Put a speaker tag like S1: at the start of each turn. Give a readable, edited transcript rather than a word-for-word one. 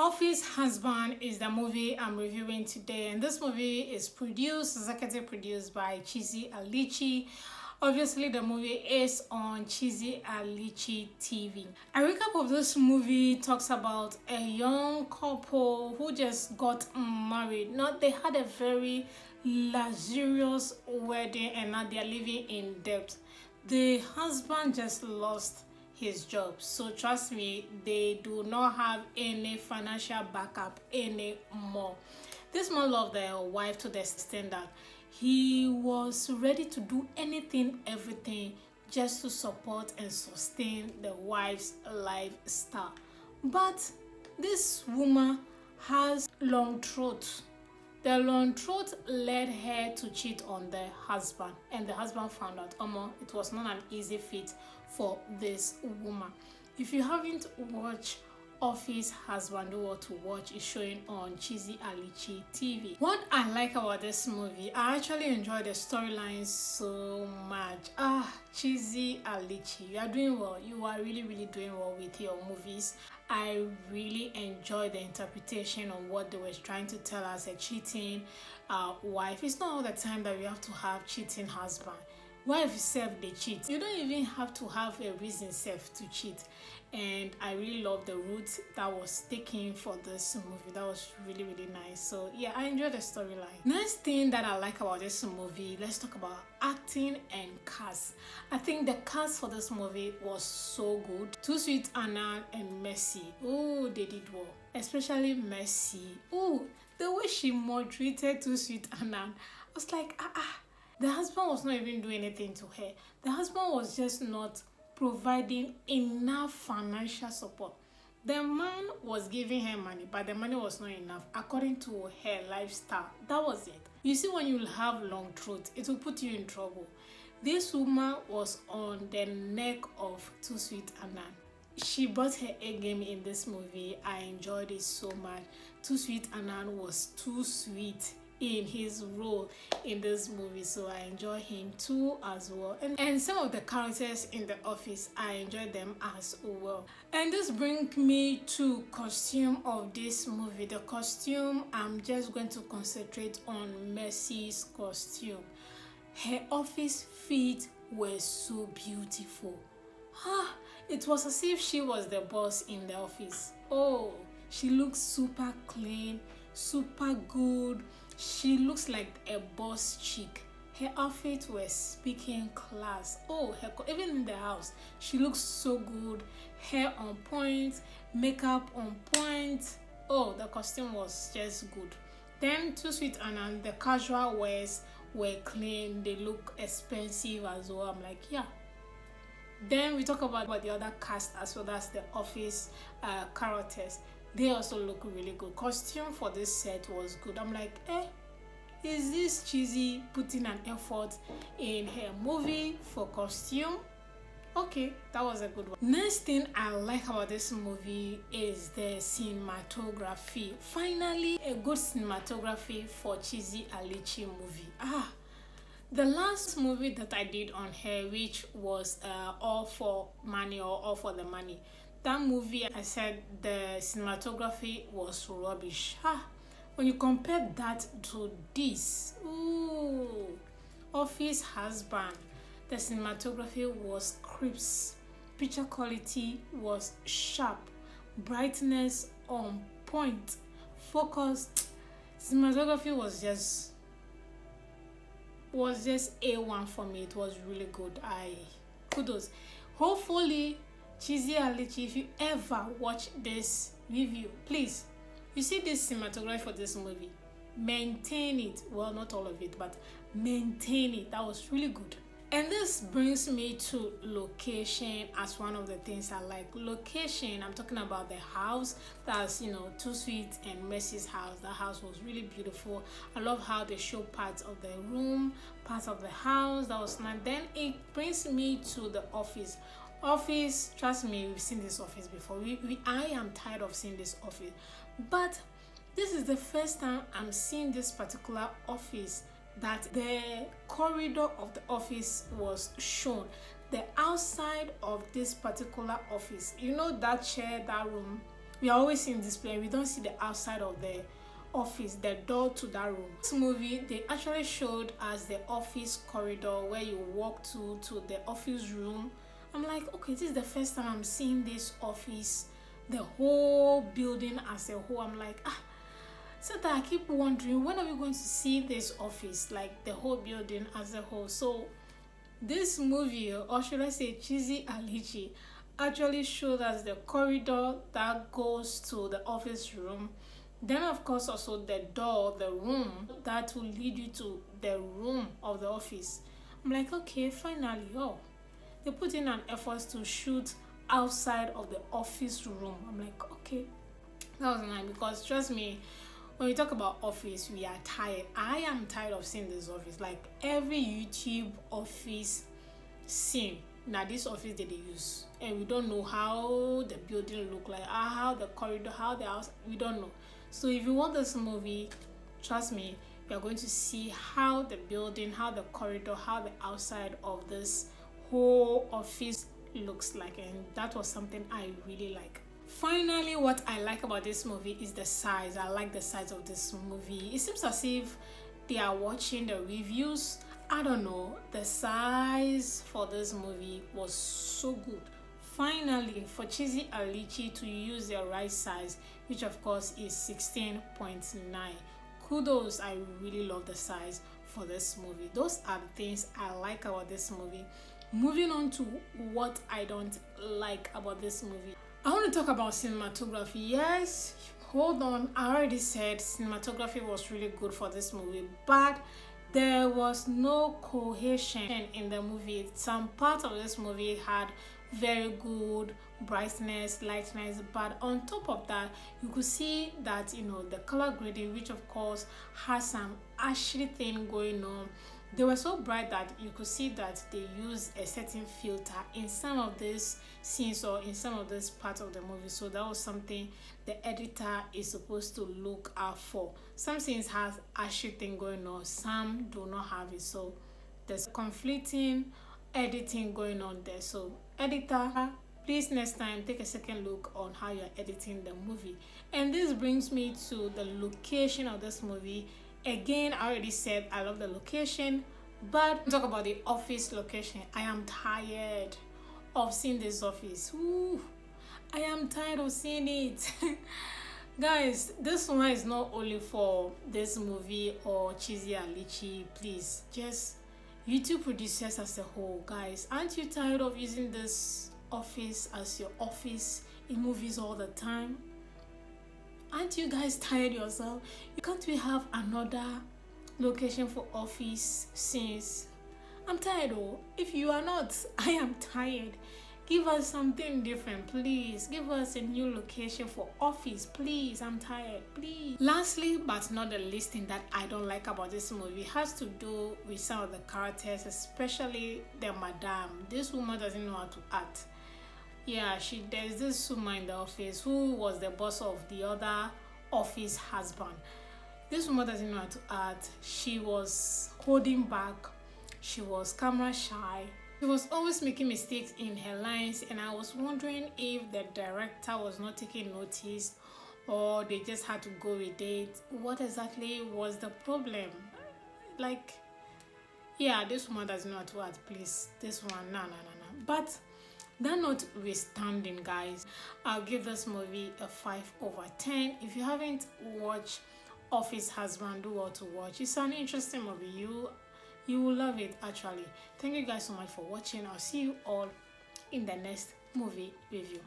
S1: Office Husband is the movie I'm reviewing today, and this movie is executive produced by Chizzy Alichi. Obviously, the movie is on Chizzy Alichi TV. A recap of this movie talks about a young couple who just got married. Not they had a very luxurious wedding, and now they are living in debt. The husband just lost his job, so trust me, they do not have any financial backup anymore. This man loved their wife to the extent that he was ready to do anything, everything, just to support and sustain the wife's lifestyle. But this woman has long throat. The long throat led her to cheat on the husband, and the husband found out it was not an easy feat for this woman. If you haven't watched Office Husband, do what to watch is showing on Chizzy Alichi TV. What I like about this movie, I actually enjoy the storyline so much. Chizzy Alichi, you are doing well. You are really doing well with your movies. I really enjoy the interpretation of what they were trying to tell us, a cheating wife. It's not all the time that we have to have cheating husband. Wife self they cheat. You don't even have to have a reason self to cheat. And I really love the route that was taken for this movie. That was really nice. So yeah, I enjoyed the storyline. Next thing that I like about this movie, let's talk about acting and cast. I think the cast for this movie was so good. Toosweet, Annan, and Mercy. Oh, they did well. Especially Mercy. Oh, the way she maltreated Toosweet Annan. I was like, The husband was not even doing anything to her. The husband was just not providing enough financial support. The man was giving her money, but the money was not enough according to her lifestyle. That was it. You see, when you have long throat, it will put you in trouble. This woman was on the neck of Toosweet Annan. She brought her A game in this movie. I enjoyed it so much. Toosweet Annan was too sweet in his role in this movie, so I enjoy him too as well, and some of the characters in the office, I enjoy them as well. And this brings me to costume of this movie. The costume, I'm just going to concentrate on Mercy's costume. Her office feet were so beautiful. It was as if she was the boss in the office. Oh, she looks super clean, super good. She looks like a boss chick. Her outfit was speaking class. Oh, even in the house, she looks so good. Hair on point, makeup on point. Oh, the costume was just good. Then Toosweet and the casual wears were clean. They look expensive as well. I'm like, yeah. Then we talk about the other cast as well as the office characters. They also look really good. Costume for this set was good. I'm like, is this Chizzy putting an effort in her movie for costume? Okay, that was a good one. Next thing I like about this movie is the cinematography. Finally, a good cinematography for Chizzy Alichi movie. The last movie that I did on her, which was All for Money or All for the Money. That movie, I said the cinematography was rubbish. When you compare that to this, Office Husband, the cinematography was crisp, picture quality was sharp, brightness on point, focus. Cinematography was just A1 for me. It was really good. Kudos. Hopefully, Chizzy Alichi, if you ever watch this review, please, you see this cinematography for this movie, maintain it. Well, not all of it, but maintain it. That was really good. And this brings me to location as one of the things I like. Location, I'm talking about the house. That's, Toosweet and Mercy's house. The house was really beautiful. I love how they show parts of the room, parts of the house. That was nice. Then it brings me to the office. Office, trust me, we've seen this office before. I am tired of seeing this office. But this is the first time I'm seeing this particular office that the corridor of the office was shown. The outside of this particular office, that chair, that room, We are always seeing display. We don't see the outside of the office, the door to that room. This movie, they actually showed as the office corridor where you walk to the office room. I'm like, okay, this is the first time I'm seeing this office, the whole building as a whole. I'm like, so that I keep wondering, when are we going to see this office, like the whole building as a whole? So this movie, or should I say Chizi Alichi, actually showed us the corridor that goes to the office room. Then of course also the door, the room that will lead you to the room of the office. I'm like, okay, finally, they put in an effort to shoot outside of the office room. I'm like, okay, that was nice, because trust me, when we talk about office, we are tired. I am tired of seeing this office. Like every YouTube office scene, now this office that they use, and we don't know how the building look like, how the corridor, how the house, we don't know. So if you want this movie, trust me, you are going to see how the building, how the corridor, how the outside of this whole office looks like, and that was something I really like. Finally, what I like about this movie is the size. I like the size of this movie. It seems as if they are watching the reviews. I don't know, the size for this movie was so good. Finally, for Chizi Alichi to use the right size, which of course is 16.9. Kudos, I really love the size for this movie. Those are the things I like about this movie. Moving on to what I don't like about this movie, I want to talk about cinematography. Yes, hold on, I already said cinematography was really good for this movie, but there was no cohesion in the movie. Some parts of this movie had very good brightness, lightness, but on top of that, you could see that, the color grading, which of course has some ashy thing going on. They were so bright that you could see that they used a certain filter in some of these scenes or in some of this parts of the movie. So that was something the editor is supposed to look out for. Some scenes have ashy thing going on, some do not have it. So there's conflicting editing going on there. So editor, please next time take a second look on how you're editing the movie. And this brings me to the location of this movie. Again, I already said I love the location, but talk about the office location. I am tired of seeing this office. Ooh, I am tired of seeing it. Guys, this one is not only for this movie or Chizi Alichi. Please, just YouTube producers as a whole, guys, aren't you tired of using this office as your office in movies all the time? Aren't you guys tired yourself? Can't we have another location for office scenes? I'm tired. If you are not, I am tired. Give us something different, please. Give us a new location for office, please. I'm tired, please. Lastly, but not the least thing that I don't like about this movie has to do with some of the characters, especially the madam. This woman doesn't know how to act. Yeah, there's this woman in the office who was the boss of the other office husband. This woman doesn't know how to act. She was holding back. She was camera shy. She was always making mistakes in her lines, and I was wondering if the director was not taking notice or they just had to go with it. What exactly was the problem? Like, yeah, this woman doesn't know how to act, please. This one, no. But that notwithstanding, guys, I'll give this movie a 5/10. If you haven't watched Office Husband, do well to watch. It's an interesting movie. You will love it, actually. Thank you guys so much for watching. I'll see you all in the next movie review.